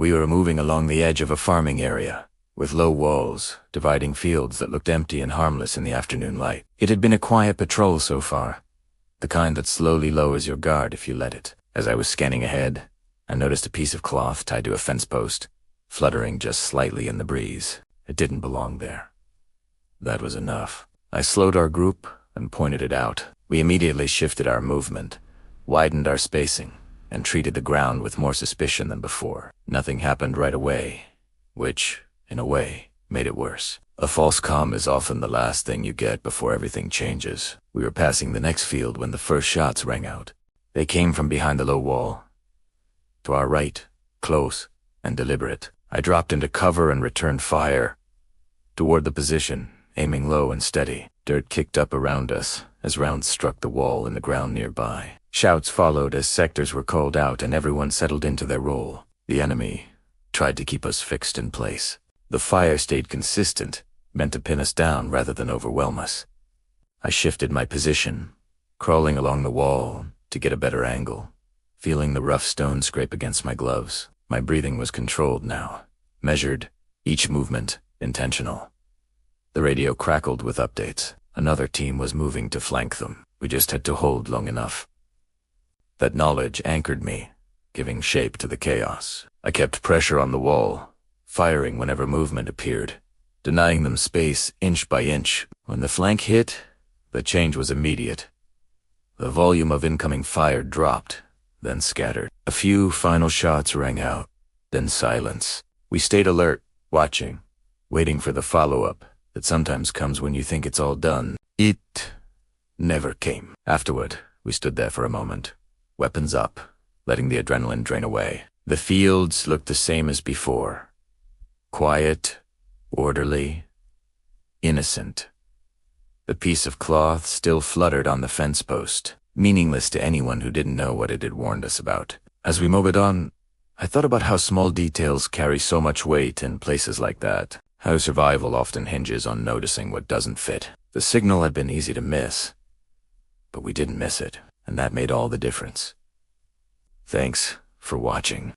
We were moving along the edge of a farming area, with low walls, dividing fields that looked empty and harmless in the afternoon light. It had been a quiet patrol so far, the kind that slowly lowers your guard if you let it. As I was scanning ahead, I noticed a piece of cloth tied to a fence post, fluttering just slightly in the breeze. It didn't belong there. That was enough. I slowed our group and pointed it out. We immediately shifted our movement, widened our spacing, and treated the ground with more suspicion than before. Nothing happened right away, which, in a way, made it worse. A false calm is often the last thing you get before everything changes. We were passing the next field when the first shots rang out. They came from behind the low wall. To our right, close and deliberate. I dropped into cover and returned fire toward the position, aiming low and steady. Dirt kicked up around us as rounds struck the wall in the ground nearby. Shouts followed as sectors were called out and everyone settled into their role. The enemy tried to keep us fixed in place. The fire stayed consistent, meant to pin us down rather than overwhelm us. I shifted my position, crawling along the wall to get a better angle, feeling the rough stone scrape against my gloves. My breathing was controlled now, measured, each movement intentional. The radio crackled with updates. Another team was moving to flank them. We just had to hold long enough. That knowledge anchored me, giving shape to the chaos. I kept pressure on the wall, firing whenever movement appeared, denying them space inch by inch. When the flank hit, the change was immediate. The volume of incoming fire dropped, then scattered. A few final shots rang out, then silence. We stayed alert, watching, waiting for the follow-up that sometimes comes when you think it's all done. It never came. Afterward, we stood there for a moment, weapons up, letting the adrenaline drain away. The fields looked the same as before. Quiet, orderly, innocent. The piece of cloth still fluttered on the fence post, meaningless to anyone who didn't know what it had warned us about. As we moved on, I thought about how small details carry so much weight in places like that. How survival often hinges on noticing what doesn't fit. The signal had been easy to miss, but we didn't miss it, and that made all the difference. Thanks for watching.